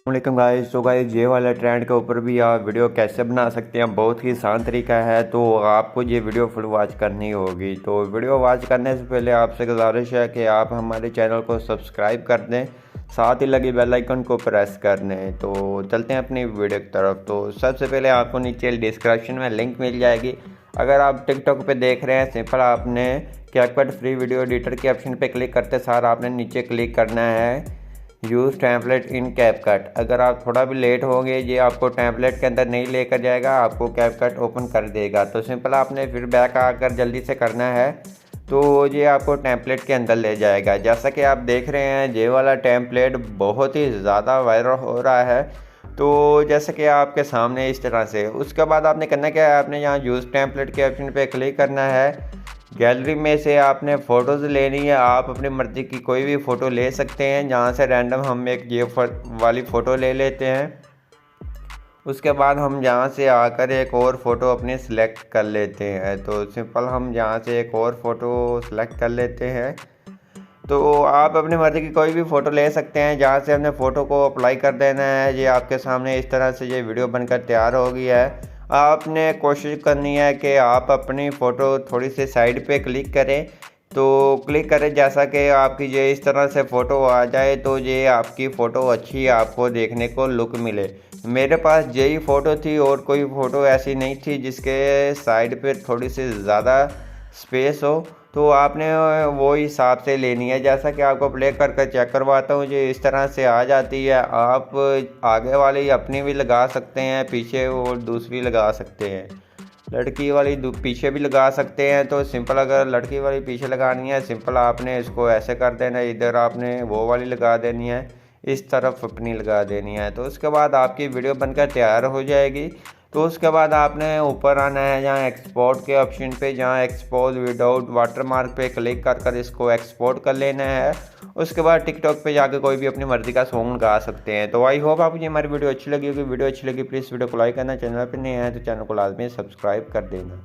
वालेकुम गाइस। तो गाइस ये वाला ट्रेंड के ऊपर भी आप वीडियो कैसे बना सकते हैं, बहुत ही आसान तरीका है। तो आपको ये वीडियो फुल वॉच करनी होगी। तो वीडियो वॉच करने से पहले आपसे गुजारिश है कि आप हमारे चैनल को सब्सक्राइब कर दें, साथ ही लगी बेल आइकन को प्रेस कर दें। तो चलते हैं अपनी वीडियो की तरफ। तो सबसे पहले आपको नीचे डिस्क्रिप्शन में लिंक मिल जाएगी। अगर आप टिकटॉक पे देख रहे हैं, सिंपल आपने कैपकट फ्री वीडियो एडिटर के ऑप्शन पे क्लिक करते सार आपने नीचे क्लिक करना है यूज़ टैम्पलेट इन कैपकट। अगर आप थोड़ा भी लेट होंगे, ये आपको टैम्पलेट के अंदर नहीं लेकर जाएगा, आपको कैपकट ओपन कर देगा। तो सिंपल आपने फिर बैक आकर जल्दी से करना है, तो ये आपको टैम्पलेट के अंदर ले जाएगा। जैसा कि आप देख रहे हैं, ये वाला टैम्पलेट बहुत ही ज़्यादा वायरल हो रहा है। तो जैसे कि आपके सामने इस तरह से, उसके बाद आपने करना क्या है, आपने यहाँ यूज़ टैम्पलेट के ऑप्शन पे क्लिक करना है। गैलरी में से आपने फ़ोटोज़ लेनी है, आप अपनी मर्ज़ी की कोई भी फ़ोटो ले सकते हैं। जहाँ से रैंडम हम एक ये वाली फ़ोटो ले लेते हैं। उसके बाद हम यहाँ से आकर एक और फ़ोटो अपनी सेलेक्ट कर लेते हैं। तो सिंपल हम यहाँ से एक और फ़ोटो सेलेक्ट कर लेते हैं। तो आप अपनी मर्ज़ी की कोई भी फ़ोटो ले सकते हैं। जहाँ से हमने फ़ोटो को अप्लाई कर देना है। ये आपके सामने इस तरह से ये वीडियो बनकर तैयार हो गई है। आपने कोशिश करनी है कि आप अपनी फ़ोटो थोड़ी सी साइड पे क्लिक करें। तो क्लिक करें जैसा कि आपकी ये इस तरह से फ़ोटो आ जाए, तो ये आपकी फ़ोटो अच्छी आपको देखने को लुक मिले। मेरे पास यही फ़ोटो थी और कोई फ़ोटो ऐसी नहीं थी जिसके साइड पे थोड़ी सी ज़्यादा स्पेस हो। तो आपने वो हिसाब से लेनी है। जैसा कि आपको प्ले करके चेक करवाता हूँ, ये इस तरह से आ जाती है। आप आगे वाली अपनी भी लगा सकते हैं, पीछे और दूसरी लगा सकते हैं, लड़की वाली पीछे भी लगा सकते हैं। तो सिंपल अगर लड़की वाली पीछे लगानी है, सिंपल आपने इसको ऐसे कर देना है, इधर आपने वो वाली लगा देनी है, इस तरफ अपनी लगा देनी है। तो उसके बाद आपकी वीडियो बनकर तैयार हो जाएगी। तो उसके बाद आपने ऊपर आना है जहाँ एक्सपोर्ट के ऑप्शन पे, जहाँ एक्सपोर्ट विदाउट वाटरमार्क पे क्लिक कर इसको एक्सपोर्ट कर लेना है। उसके बाद टिकटॉक पे जाकर कोई भी अपनी मर्ज़ी का सॉन्ग गा सकते हैं। तो आई होप आपको ये हमारी वीडियो अच्छी लगी होगी। वीडियो अच्छी लगी प्लीज़ वीडियो को लाइक करना, चैनल पर नहीं है तो चैनल को लाजमी सब्सक्राइब कर देना।